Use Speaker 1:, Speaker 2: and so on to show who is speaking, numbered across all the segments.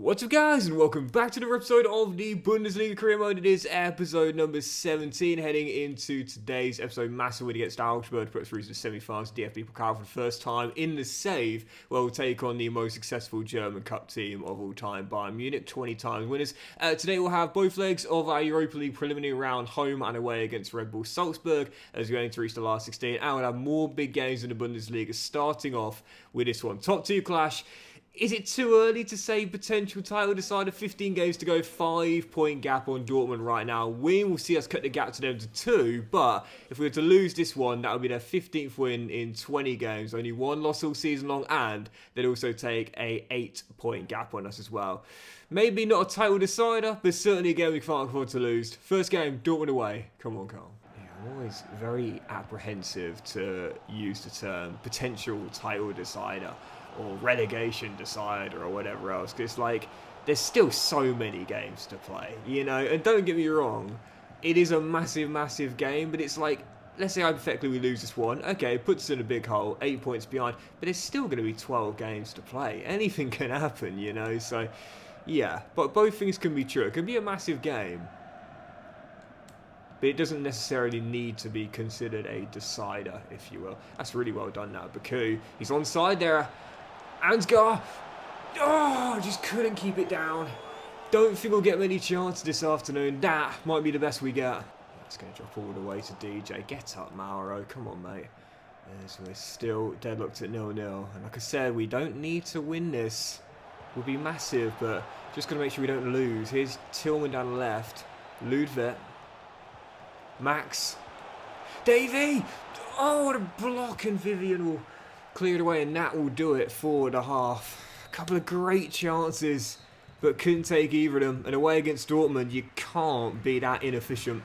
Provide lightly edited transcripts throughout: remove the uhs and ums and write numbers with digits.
Speaker 1: What's up guys and welcome back to another episode of the Bundesliga Career Mode. It is episode number 17 heading into today's episode. Massive win against Augsburg to put us through to the semi-finals. DFB Pokal for the first time in the save. Well, we'll take on the most successful German Cup team of all time, Bayern Munich, 20 times winners. Today we'll have both legs of our Europa League preliminary round, home and away against Red Bull Salzburg as we're going to reach the last 16. And we'll have more big games in the Bundesliga, starting off with this one. Top two clash. Is it too early to say potential title decider? 15 games to go, 5-point gap on Dortmund right now. Win will see us cut the gap to them to 2, but if we were to lose this one, that would be their 15th win in 20 games. Only one loss all season long, and they'd also take a 8-point gap on us as well. Maybe not a title decider, but certainly a game we can't afford to lose. First game, Dortmund away. Come on, Carl. I'm always very apprehensive to use the term potential title decider or relegation decider or whatever else, because like there's still so many games to play, you know. And don't get me wrong, it is a massive game, but it's like, let's say hypothetically we lose this one, okay, it puts us in a big hole, 8 points behind, but there's still going to be 12 games to play. Anything can happen, you know. So yeah, but both things can be true. It can be a massive game, but it doesn't necessarily need to be considered a decider, if you will. That's really well done now. Baku, he's onside there. Ansgar, just couldn't keep it down. Don't think we'll get many chances this afternoon. That might be the best we get. It's going to drop all the way to DJ. Get up, Mauro. Come on, mate. So we're still deadlocked at 0-0. And like I said, we don't need to win this. We'll be massive, but just going to make sure we don't lose. Here's Tillman down the left. Ludwig. Max. Davey! Oh, what a block, and Vivian will clear it away, and that will do it for the half. A couple of great chances, but couldn't take either of them. And away against Dortmund, you can't be that inefficient.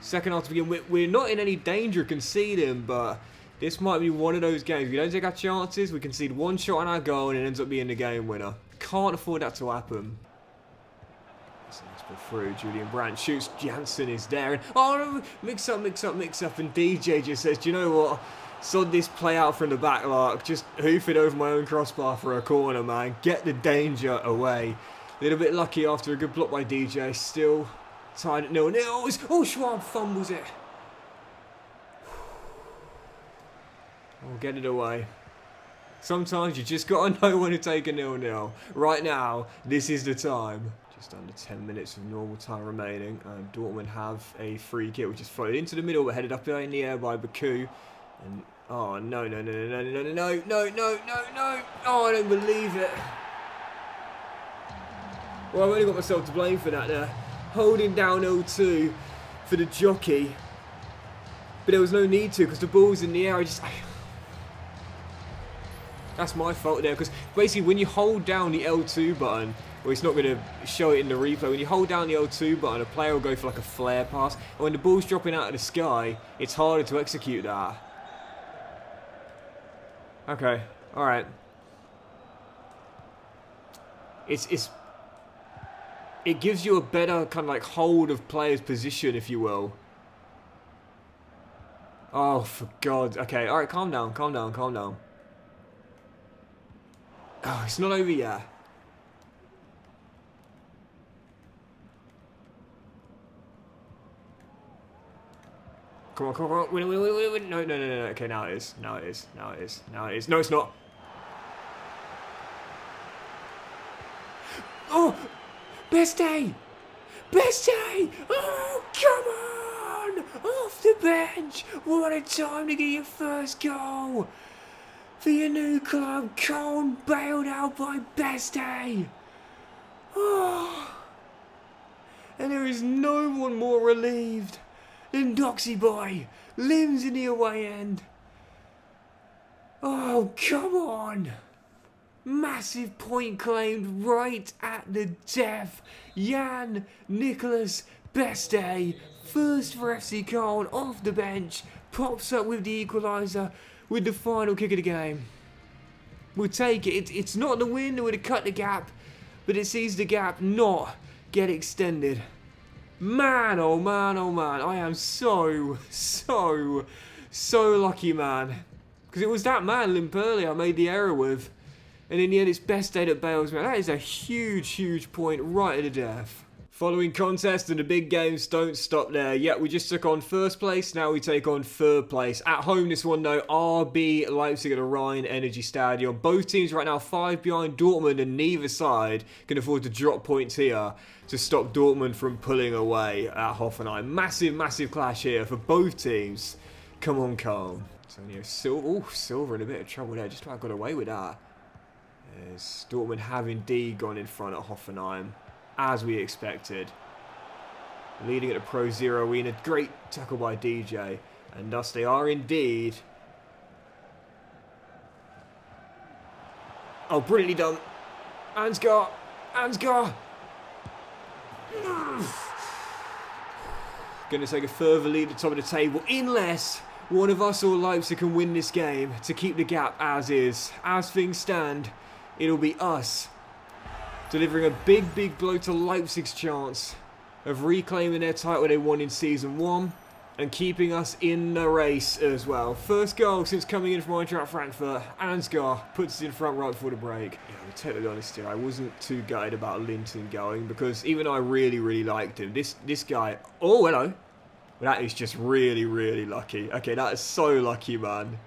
Speaker 1: Second half to begin, we're not in any danger of conceding, but this might be one of those games. We don't take our chances, we concede one shot on our goal, and it ends up being the game winner. Can't afford that to happen. Through, Julian Brandt shoots, Janssen is there, and oh no, mix up, and DJ just says, do you know what, sod this play out from the back, Lark, just hoof it over my own crossbar for a corner, man, get the danger away. A little bit lucky after a good block by DJ, still tied at 0-0, oh, Schwab fumbles it. Oh, get it away. Sometimes you just gotta know when to take a 0-0. Right now, this is the time. Just under 10 minutes of normal time remaining, and Dortmund have a free kick which is floated into the middle but headed up in the air by Baku. And oh no, oh, I don't believe it. Well, I've only got myself to blame for that there, holding down 0-2 for the jockey, but there was no need to because the ball's in the air. That's my fault there, because basically when you hold down the L2 button, well, it's not going to show it in the replay. When you hold down the L2 button, a player will go for like a flare pass. And when the ball's dropping out of the sky, it's harder to execute that. Okay, alright. It gives you a better kind of like hold of players' position, if you will. Oh, for God. Okay, alright, calm down. Oh, it's not over yet. Come on. Win. No. Okay, now it is. No, it's not. Oh! Best day! Oh, come on! Off the bench! What a time to get your first goal! For your new club, Cone bailed out by Best Day! Oh! And there is no one more relieved than Doxy Boy, limbs in the away end. Oh, come on! Massive point claimed right at the death. Jan Nicholas Beste, first for FC Köln, off the bench, pops up with the equaliser with the final kick of the game. We'll take it. It's not the win that would have cut the gap, but it sees the gap not get extended. Man, oh man, I am so lucky, man. Because it was that man, Limperli, I made the error with. And in the end, it's best day that bails, man. That is a huge, huge point right at the death. Following contest and the big games don't stop there. Yeah, we just took on first place, now we take on third place. At home this one though, RB Leipzig at the Rhein Energy Stadium. Both teams right now 5 behind Dortmund and neither side can afford to drop points here to stop Dortmund from pulling away at Hoffenheim. Massive, massive clash here for both teams. Come on, calm. Antonio Silva, Silva in a bit of trouble there, just about got away with that. As Dortmund have indeed gone in front at Hoffenheim, as we expected. Leading at the Pro Zero Arena. Great tackle by DJ. And thus they are indeed. Oh, brilliantly done. Ansgar. Ansgar. Going to take a further lead at the top of the table. Unless one of us or Leipzig can win this game to keep the gap as is. As things stand, it'll be us delivering a big, big blow to Leipzig's chance of reclaiming their title they won in Season 1 and keeping us in the race as well. First goal since coming in from Eintracht Frankfurt. Ansgar puts us in front right before the break. Yeah, I'll be totally honest here, I wasn't too gutted about Linton going because even though I really, really liked him, this guy... Oh, hello. That is just really, really lucky. Okay, that is so lucky, man.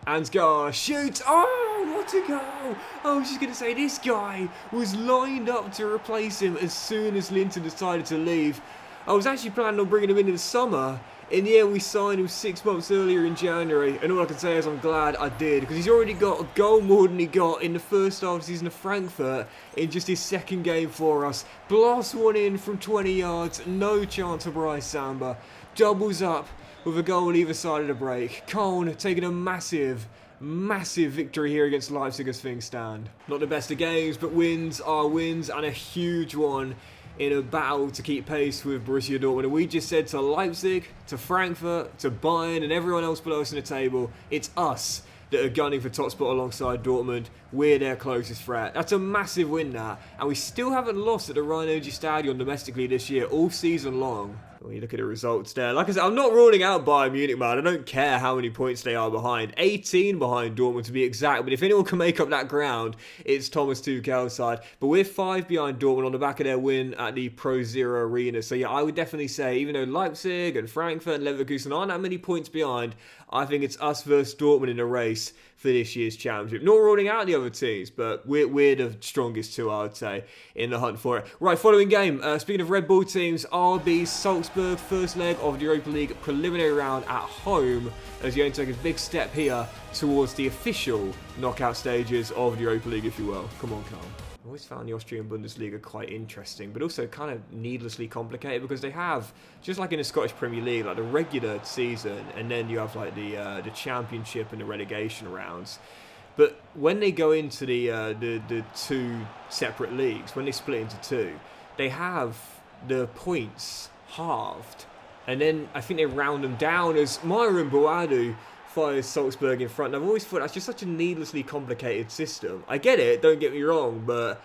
Speaker 1: Ansgar shoots. Oh, what a goal. I was just going to say, this guy was lined up to replace him as soon as Linton decided to leave. I was actually planning on bringing him in the summer. In the end, we signed him 6 months earlier in January. And all I can say is I'm glad I did. Because he's already got a goal more than he got in the first half of the season of Frankfurt in just his second game for us. Blasts one in from 20 yards. No chance for Bryce Samba. Doubles up with a goal on either side of the break. Köln taking a massive, massive victory here against Leipzig as things stand. Not the best of games, but wins are wins, and a huge one in a battle to keep pace with Borussia Dortmund. And we just said to Leipzig, to Frankfurt, to Bayern, and everyone else below us in the table, it's us that are gunning for top spot alongside Dortmund. We're their closest threat. That's a massive win now. And we still haven't lost at the Rhein Energy Stadium domestically this year, all season long. When you look at the results there, like I said, I'm not ruling out Bayern Munich, man. I don't care how many points they are behind. 18 behind Dortmund to be exact. But if anyone can make up that ground, it's Thomas Tuchel's side. But we're 5 behind Dortmund on the back of their win at the Pro Zero Arena. So yeah, I would definitely say, even though Leipzig and Frankfurt and Leverkusen aren't that many points behind, I think it's us versus Dortmund in the race for this year's championship. Not ruling out the other teams, but we're the strongest two, I would say, in the hunt for it. Right, following game. Speaking of Red Bull teams, RB Salzburg, first leg of the Europa League preliminary round at home, as you take a big step here towards the official knockout stages of the Europa League, if you will. Come on, Carl. I always found the Austrian Bundesliga quite interesting, but also kind of needlessly complicated because they have, just like in the Scottish Premier League, like the regular season, and then you have like the Championship and the relegation rounds. But when they go into the two separate leagues, when they split into two, they have the points halved, and then I think they round them down as Myron Boadu fires Salzburg in front. And I've always thought that's just such a needlessly complicated system. I get it, don't get me wrong, but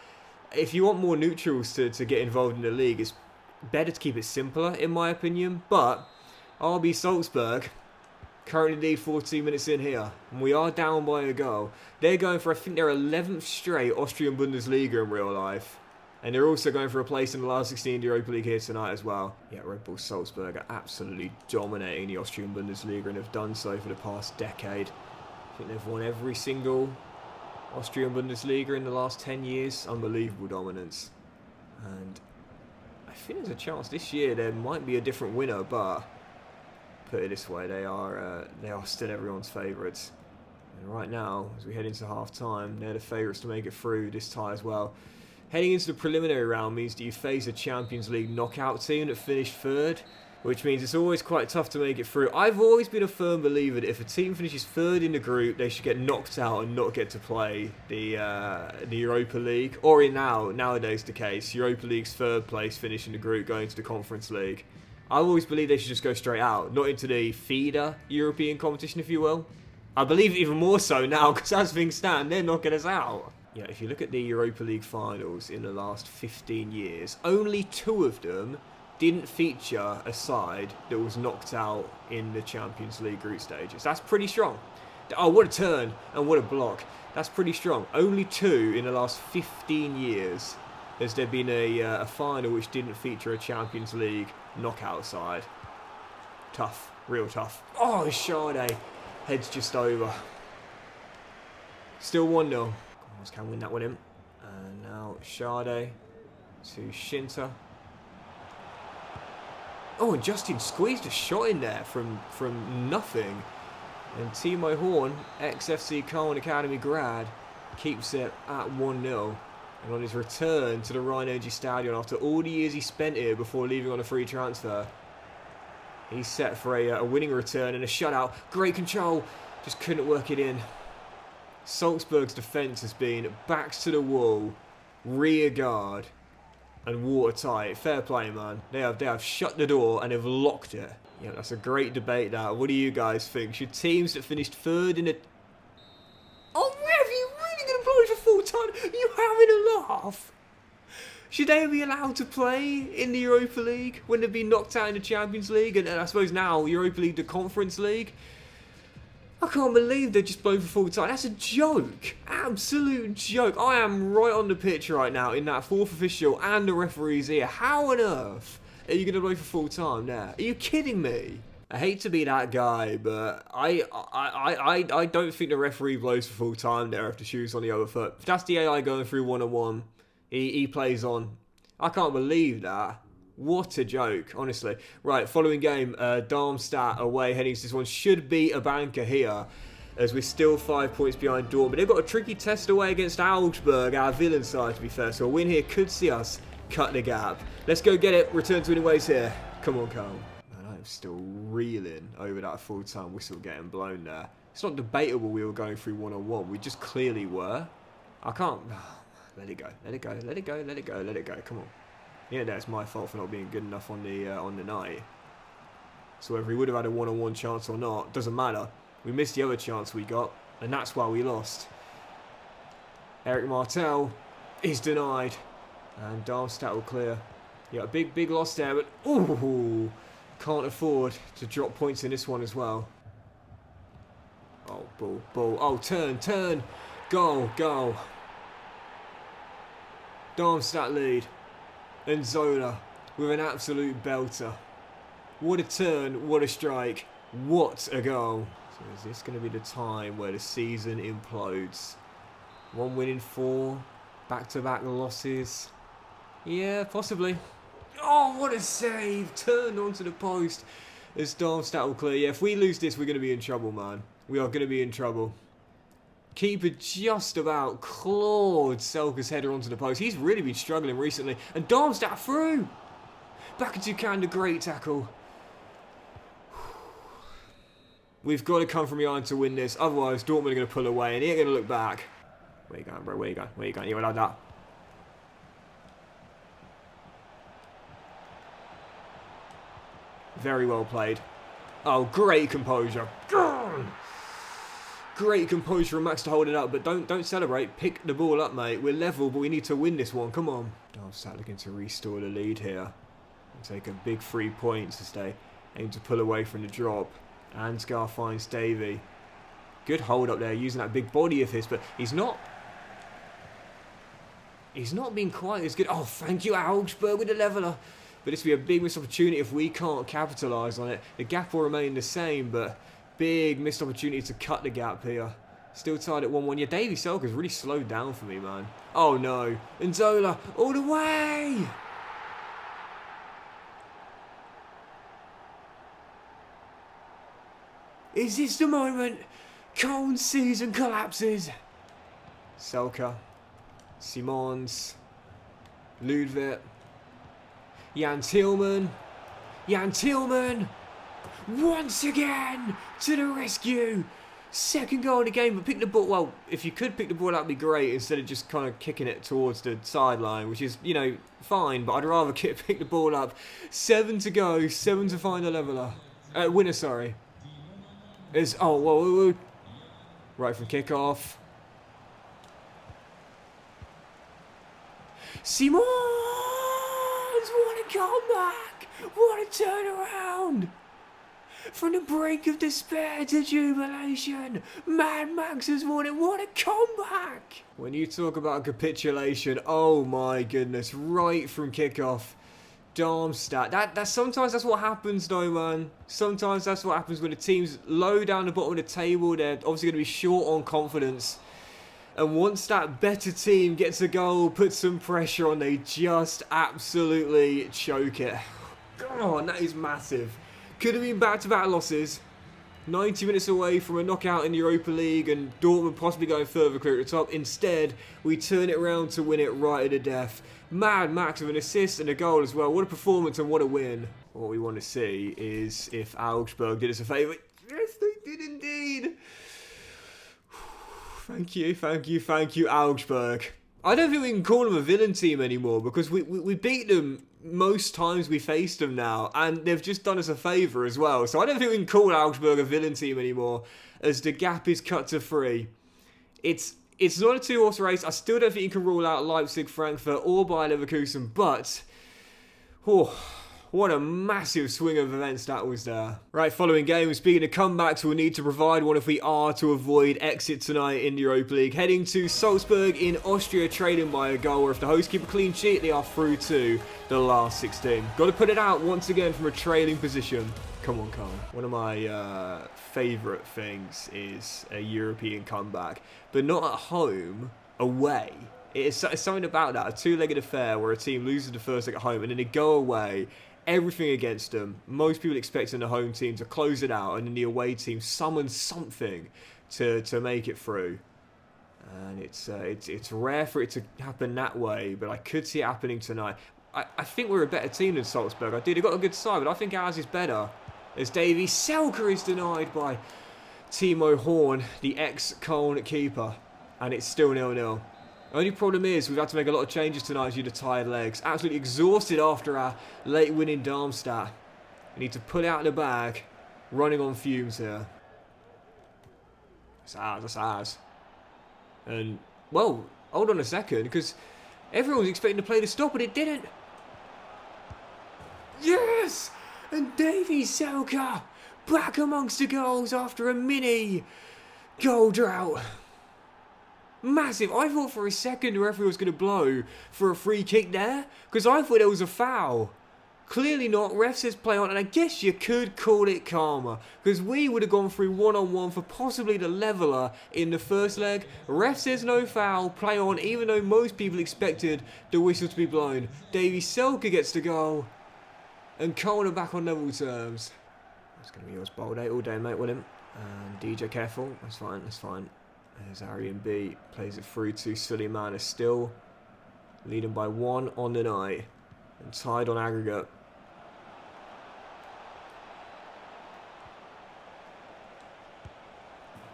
Speaker 1: if you want more neutrals to get involved in the league, it's better to keep it simpler, in my opinion. But RB Salzburg currently 14 minutes in here, and we are down by a goal. They're going for, I think, their 11th straight Austrian Bundesliga in real life. And they're also going for a place in the last 16 Europa League here tonight as well. Yeah, Red Bull Salzburg are absolutely dominating the Austrian Bundesliga and have done so for the past decade. I think they've won every single Austrian Bundesliga in the last 10 years. Unbelievable dominance. And I think there's a chance this year there might be a different winner, but put it this way, they are still everyone's favourites. And right now, as we head into half-time, they're the favourites to make it through this tie as well. Heading into the preliminary round means that you face a Champions League knockout team that finished third, which means it's always quite tough to make it through. I've always been a firm believer that if a team finishes third in the group, they should get knocked out and not get to play the Europa League, or nowadays the case, Europa League's third place finish in the group going to the Conference League. I always believe they should just go straight out, not into the feeder European competition, if you will. I believe it even more so now, because as things stand, they're knocking us out. Yeah, if you look at the Europa League finals in the last 15 years, only 2 of them didn't feature a side that was knocked out in the Champions League group stages. That's pretty strong. Oh, what a turn and what a block. That's pretty strong. Only 2 in the last 15 years has there been a final which didn't feature a Champions League knockout side. Tough. Real tough. Oh, Sade. Heads just over. Still 1-0. Almost can win that one in. And now Sade to Shinta. Oh, and Justin squeezed a shot in there from nothing. And Timo Horn, ex-FC Köln Academy grad, keeps it at 1-0. And on his return to the Rhein-Energy Stadion after all the years he spent here before leaving on a free transfer, he's set for a winning return and a shutout. Great control, just couldn't work it in. Salzburg's defence has been backs to the wall, rear guard, and watertight. Fair play, man. They have shut the door and have locked it. Yeah, that's a great debate, that. What do you guys think? Should teams that finished 3rd in a... Oh, Rev, you really going to blow for full time? Are you having a laugh? Should they be allowed to play in the Europa League when they've been knocked out in the Champions League? And I suppose now, Europa League, the Conference League? I can't believe they're just blown for full time. That's a joke. Absolute joke. I am right on the pitch right now in that 4th official and the referee's ear. How on earth are you going to blow for full time there? Are you kidding me? I hate to be that guy, but I don't think the referee blows for full time there if the shoe's on the other foot. If that's the AI going through 1-on-1, he plays on. I can't believe that. What a joke, honestly. Right, following game, Darmstadt away, heading to this one. Should be a banker here, as we're still 5 points behind Dortmund. They've got a tricky test away against Augsburg, our villain side, to be fair. So a win here could see us cut the gap. Let's go get it. Return to winning ways here. Come on, Carl. Man, I'm still reeling over that full-time whistle getting blown there. It's not debatable we were going through 1-on-1. We just clearly were. I can't... Let it go. Let it go. Let it go. Let it go. Let it go. Come on. Yeah, that's my fault for not being good enough on the night. So whether he would have had a 1-on-1 chance or not, doesn't matter. We missed the other chance we got, and that's why we lost. Eric Martel is denied, and Darmstadt will clear. Yeah, a big loss there, but ooh, can't afford to drop points in this one as well. Oh, ball. Oh, turn. Goal. Darmstadt lead. And Zola with an absolute belter. What a turn, what a strike, what a goal. So is this going to be the time where the season implodes? 1 win in 4, back-to-back losses. Yeah, possibly. Oh, what a save, turned onto the post as Darmstadt will clear. Yeah, if we lose this, we're going to be in trouble, man. We are going to be in trouble. Keeper just about clawed Selke's header onto the post. He's really been struggling recently. And Darmstadt through. Back into Kanda, great tackle. We've got to come from behind to win this. Otherwise, Dortmund are going to pull away and he ain't going to look back. Where you going, bro? Where you going? You allowed that. Very well played. Oh, great composure. Great composure from Max to hold it up, but don't celebrate. Pick the ball up, mate. We're level, but we need to win this one. Come on. Darmstadt looking to restore the lead here. And take a big 3 points as they aim to pull away from the drop. Ansgar finds Davey. Good hold up there, using that big body of his, but he's not been quite as good. Oh, thank you, Augsburg with the leveller. But this will be a big missed opportunity if we can't capitalise on it. The gap will remain the same, but big missed opportunity to cut the gap here. Still tied at 1-1. Yeah, Davy Selke's really slowed down for me, man. Oh, no. And Zola all the way. Is this the moment Köln's season collapses? Selke. Simons. Ludwig. Jan Tillman. Once again to the rescue. Second goal in the game, but pick the ball. Well, if you could pick the ball up, that'd be great instead of just kind of kicking it towards the sideline, which is, you know, fine. But I'd rather pick the ball up. 7 to go, 7 to find a leveller. Winner, sorry. Whoa. Right from kickoff. Simons! What a comeback! What a turnaround! From the brink of despair to jubilation, Mad Max has won it. What a comeback! When you talk about capitulation, oh my goodness, right from kickoff. Darmstadt. That sometimes that's what happens though, man. Sometimes that's what happens when the team's low down the bottom of the table. They're obviously going to be short on confidence. And once that better team gets a goal, puts some pressure on, they just absolutely choke it. God, that is massive. Could have been back-to-back losses. 90 minutes away from a knockout in the Europa League and Dortmund possibly going further clear at the top. Instead, we turn it around to win it right at the death. Mad Max with an assist and a goal as well. What a performance and what a win. What we want to see is if Augsburg did us a favour. Yes, they did indeed. Thank you, Augsburg. I don't think we can call them a villain team anymore because we beat them most times we faced them now, and they've just done us a favour as well. So I don't think we can call Augsburg a villain team anymore as the gap is cut to 3. It's not a 2-horse race. I still don't think you can rule out Leipzig, Frankfurt or Bayer Leverkusen, but what a massive swing of events that was there. Right, following game, speaking of comebacks, we'll need to provide one if we are to avoid exit tonight in the Europa League. Heading to Salzburg in Austria, trading by a goal, or if the hosts keep a clean sheet, they are through to the last 16. Got to put it out once again from a trailing position. Come on, Carl. One of my favourite things is a European comeback, but not at home, away. It's something about that, a two-legged affair where a team loses the first leg at home and then they go away, everything against them. Most people expecting the home team to close it out and then the away team summons something to make it through. And it's rare for it to happen that way, but I could see it happening tonight. I think we're a better team than Salzburg. I do. They've got a good side, but I think ours is better. As Davy Selke is denied by Timo Horn, the ex-Köln keeper. And it's still 0-0. Only problem is we've had to make a lot of changes tonight due to tired legs. Absolutely exhausted after our late win in Darmstadt. We need to pull it out of the bag. Running on fumes here. That's ours. And, well, hold on a second, because everyone was expecting to play the stop, but it didn't. Yes! And Davy Selke back amongst the goals after a mini goal drought. Massive. I thought for a second the referee was going to blow for a free kick there, because I thought there was a foul. Clearly not. Ref says play on, and I guess you could call it karma, because we would have gone through one-on-one for possibly the leveller in the first leg. Ref says no foul, play on, even though most people expected the whistle to be blown. Davy Selke gets the goal, and Köln are back on level terms. That's going to be yours, bold all day, mate, William. DJ, careful. That's fine, that's fine. There's Arian B. Plays it through to Suleiman, is still leading by 1 on the night. And tied on aggregate.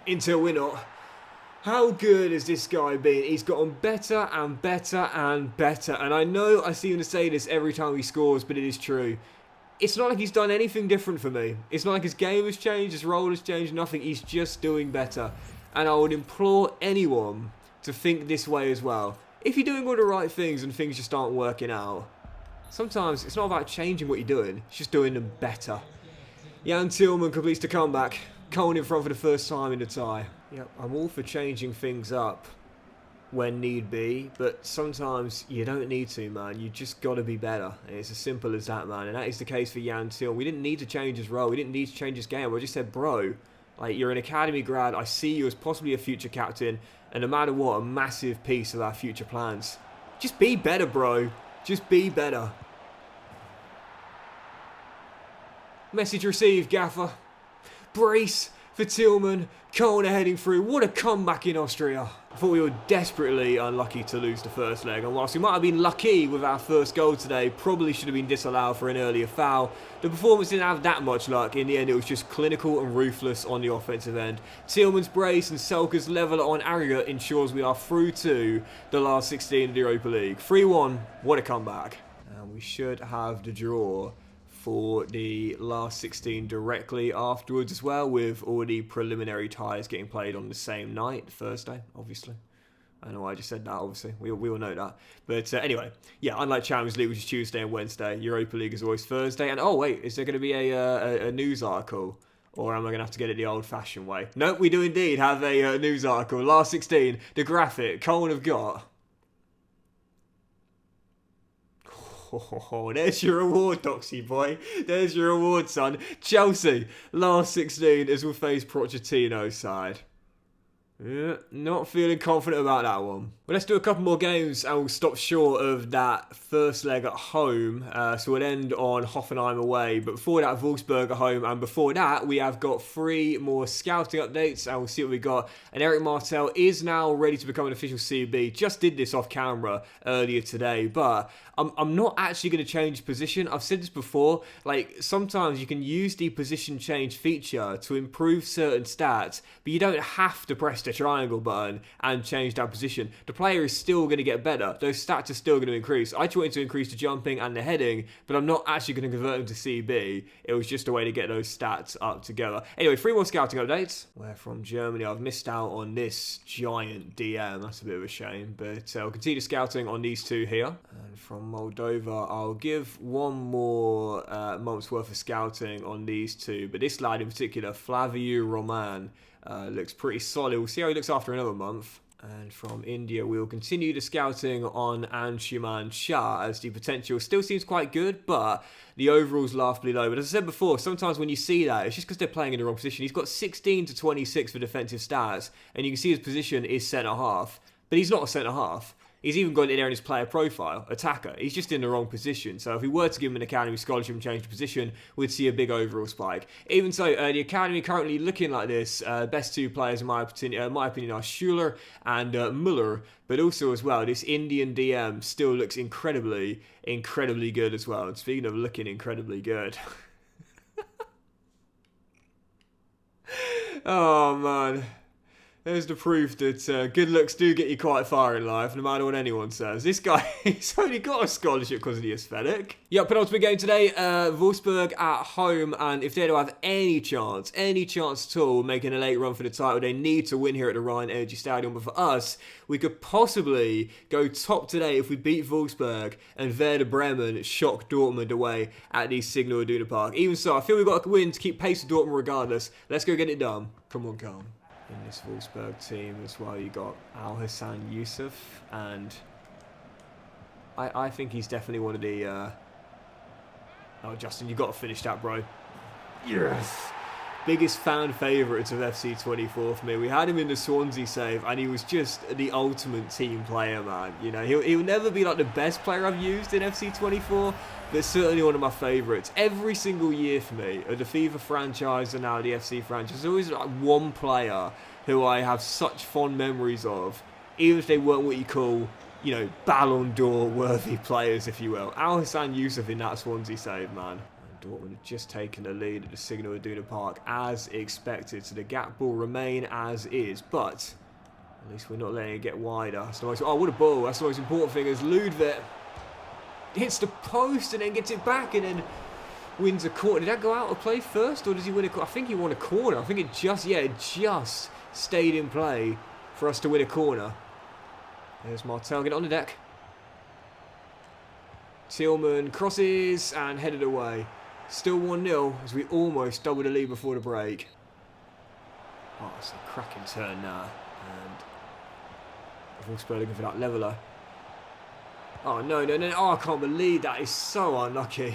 Speaker 1: Into Winot. How good has this guy been? He's gotten better and better and better. And I know I seem to say this every time he scores, but it is true. It's not like he's done anything different for me. It's not like his game has changed, his role has changed, nothing. He's just doing better. And I would implore anyone to think this way as well. If you're doing all the right things and things just aren't working out, sometimes it's not about changing what you're doing, it's just doing them better. Jan Tillman completes the comeback. Köln in front for the first time in the tie. Yep, I'm all for changing things up when need be, but sometimes you don't need to, man. You just got to be better. And it's as simple as that, man. And that is the case for Jan Tillman. We didn't need to change his role. We didn't need to change his game. I just said, bro, like, you're an academy grad. I see you as possibly a future captain. And no matter what, a massive piece of our future plans. Just be better, bro. Just be better. Message received, Gaffer. Brace for Tillman. Köln are heading through. What a comeback in Austria. I thought we were desperately unlucky to lose the first leg. And whilst we might have been lucky with our first goal today, probably should have been disallowed for an earlier foul, the performance didn't have that much luck. In the end, it was just clinical and ruthless on the offensive end. Tillman's brace and Selke's leveller on aggregate ensures we are through to the last 16 of the Europa League. 3-1. What a comeback. And we should have the draw for the last 16 directly afterwards as well, with all the preliminary ties getting played on the same night, Thursday, obviously. I know I just said that, obviously. We all know that. But anyway, yeah, unlike Champions League, which is Tuesday and Wednesday, Europa League is always Thursday. And oh, wait, is there going to be a news article? Or am I going to have to get it the old-fashioned way? Nope, we do indeed have a news article. Last 16, the graphic, Coleman have got. Oh, there's your award, Doxy boy. There's your award, son. Chelsea, last 16 as we'll face Pochettino's side. Yeah, not feeling confident about that one. Well, let's do a couple more games and we'll stop short of that first leg at home. So we'll end on Hoffenheim away. But before that, Wolfsburg at home. And before that, we have got 3 more scouting updates and we'll see what we got. And Eric Martel is now ready to become an official CB. Just did this off camera earlier today. But I'm not actually going to change position. I've said this before. Like, sometimes you can use the position change feature to improve certain stats. But you don't have to press the triangle button and change that position. The player is still going to get better. Those stats are still going to increase. I wanted to increase the jumping and the heading, but I'm not actually going to convert them to CB. It was just a way to get those stats up together. Anyway, 3 more scouting updates. Where from Germany, I've missed out on this giant DM. That's a bit of a shame, but I'll continue scouting on these 2 here. And from Moldova, I'll give 1 more month's worth of scouting on these 2, but this lad in particular, Flaviu Roman, looks pretty solid. We'll see how he looks after another month. And from India, we'll continue the scouting on Anshuman Shah as the potential still seems quite good, but the overall's laughably low. But as I said before, sometimes when you see that, it's just because they're playing in the wrong position. He's got 16 to 26 for defensive stats, and you can see his position is centre-half. But he's not a centre-half. He's even got it there in his player profile, attacker. He's just in the wrong position. So if we were to give him an academy scholarship and change the position, we'd see a big overall spike. Even so, the academy currently looking like this. Best 2 players in my opinion are Schuler and Muller. But also as well, this Indian DM still looks incredibly, incredibly good as well. And speaking of looking incredibly good. Oh man. There's the proof that good looks do get you quite far in life, no matter what anyone says. This guy, he's only got a scholarship because of the aesthetic. Yeah, penultimate game today, Wolfsburg at home, and if they don't have any chance at all making a late run for the title, they need to win here at the Rhein Energy Stadium. But for us, we could possibly go top today if we beat Wolfsburg and Werder Bremen shock Dortmund away at the Signal Iduna Park. Even so, I feel we've got to win to keep pace with Dortmund regardless. Let's go get it done. Come on, Carl. In this Wolfsburg team as well, you got Al Hassan Yusuf, and I think he's definitely one of the. Oh, Justin, you got to finish that, bro. Yes. Biggest fan favourites of FC24 for me. We had him in the Swansea save, and he was just the ultimate team player, man. You know, he'll never be like the best player I've used in FC24, but certainly one of my favourites. Every single year for me, of the FIFA franchise and now the FC franchise, there's always like one player who I have such fond memories of, even if they weren't what you call, you know, Ballon d'Or worthy players, if you will. Al Hassan Yusuf in that Swansea save, man. Dortmund have just taken the lead at the Signal Iduna Park as expected, so the gap will remain as is, but at least we're not letting it get wider. So, oh, what a ball. That's the most important thing, as Ludwig hits the post and then gets it back and then wins a corner. Did that go out of play first, or does he win a corner? I think he won a corner. I think it just stayed in play for us to win a corner. There's Martel, get on the deck. Tillman crosses and headed away. Still 1-0 as we almost doubled the lead before the break. Oh, it's a cracking turn now. And Wolfsburg looking for that leveller. Oh, no. Oh, I can't believe that is so unlucky.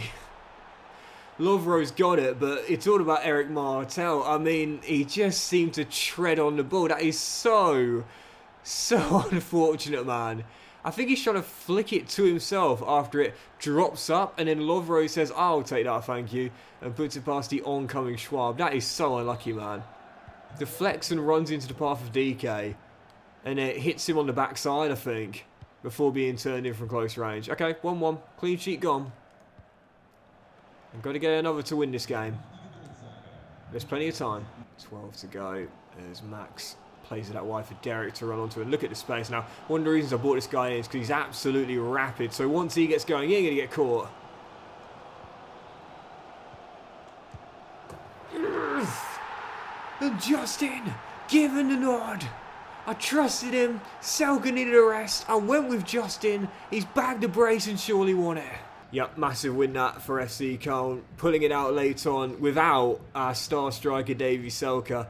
Speaker 1: Lovro's got it, but it's all about Eric Martel. I mean, he just seemed to tread on the ball. That is so unfortunate, man. I think he's trying to flick it to himself after it drops up, and then Lovro says, I'll take that, thank you, and puts it past the oncoming Schwab. That is so unlucky, man. Deflects and runs into the path of DK, and it hits him on the backside, I think, before being turned in from close range. Okay, 1-1. Clean sheet gone. I've got to get another to win this game. There's plenty of time. 12 to go. There's Max. Plays it that wide for Derek to run onto and look at the space. Now, one of the reasons I brought this guy in is because he's absolutely rapid. So once he gets going, he ain't going to get caught. And Justin given the nod. I trusted him. Selke needed a rest. I went with Justin. He's bagged a brace and surely won it. Yep, massive win that for FC Köln. Pulling it out late on without our star striker Davie Selke.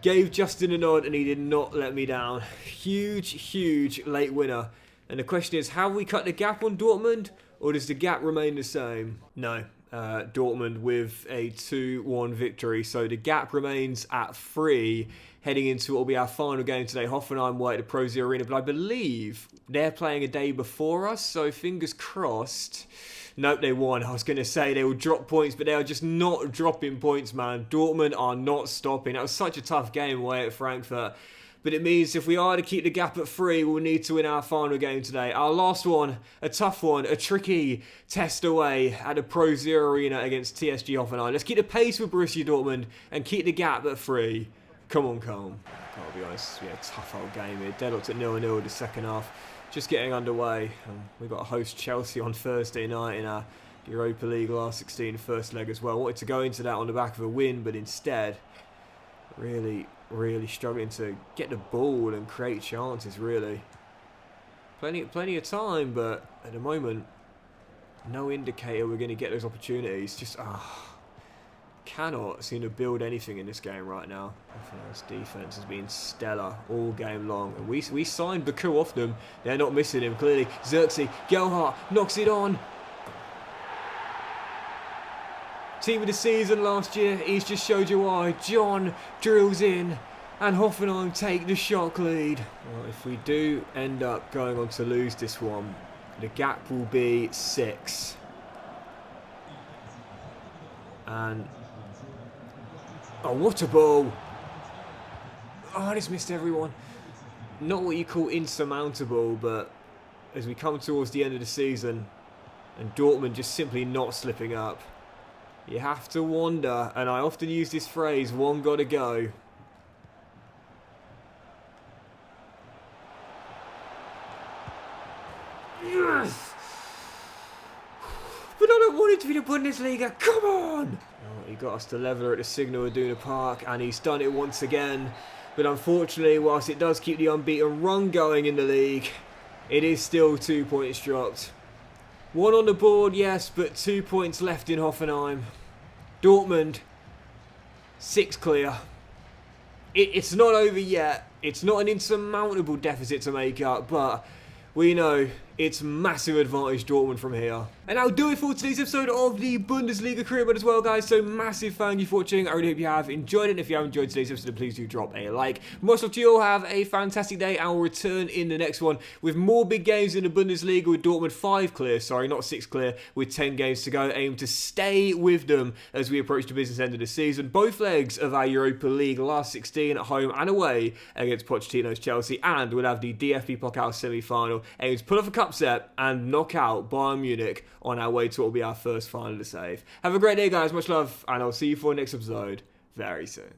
Speaker 1: Gave Justin a nod and he did not let me down. Huge late winner. And the question is, have we cut the gap on Dortmund, or does the gap remain the same? No, Dortmund with a 2-1 victory. So the gap remains at 3, heading into what will be our final game today. Hoffenheim away at the Pro Z Arena, but I believe they're playing a day before us, so fingers crossed. Nope, they won. I was going to say they will drop points, but they are just not dropping points, man. Dortmund are not stopping. That was such a tough game away at Frankfurt. But it means if we are to keep the gap at 3, we'll need to win our final game today. Our last one, a tough one, a tricky test away at the Pro Z Arena against TSG Hoffenheim. Let's keep the pace with Borussia Dortmund and keep the gap at 3. Come on, Köln. I'll be honest, yeah, tough old game here. Deadlocked at 0-0 the second half. Just getting underway. We've got to host Chelsea on Thursday night in our Europa League last 16 first leg as well. Wanted to go into that on the back of a win, but instead, really struggling to get the ball and create chances, really. Plenty of time, but at the moment, no indicator we're going to get those opportunities. Just, cannot seem to build anything in this game right now. Hoffenheim's defense has been stellar all game long. And we signed Baku off them. They're not missing him, clearly. Xerxes, Gelhardt knocks it on. Team of the season last year, he's just showed you why. John drills in and Hoffenheim take the shock lead. Well, if we do end up going on to lose this one, the gap will be 6. And oh, what a ball. Oh, I just missed everyone. Not what you call insurmountable, but as we come towards the end of the season and Dortmund just simply not slipping up, you have to wonder, and I often use this phrase, one gotta go. Yes! But I don't want it to be the Bundesliga, come on! Oh, he got us to leveller at the Signal Iduna Park, and he's done it once again. But unfortunately, whilst it does keep the unbeaten run going in the league, it is still 2 points dropped. 1 on the board, yes, but 2 points left in Hoffenheim. Dortmund, 6 clear. It's not over yet. It's not an insurmountable deficit to make up, but we know it's massive advantage Dortmund from here. And that'll do it for today's episode of the Bundesliga Career Mode as well, guys. So massive thank you for watching. I really hope you have enjoyed it. And if you have enjoyed today's episode, please do drop a like. Most of you all have a fantastic day, and we'll return in the next one with more big games in the Bundesliga with Dortmund 5 clear. Sorry, not 6 clear, with 10 games to go. Aim to stay with them as we approach the business end of the season. Both legs of our Europa League last 16 at home and away against Pochettino's Chelsea. And we'll have the DFB Pokal semi-final. Aim to pull off a cup set and knock out Bayern Munich on our way to what will be our first final to save. Have a great day, guys. Much love, and I'll see you for the next episode very soon.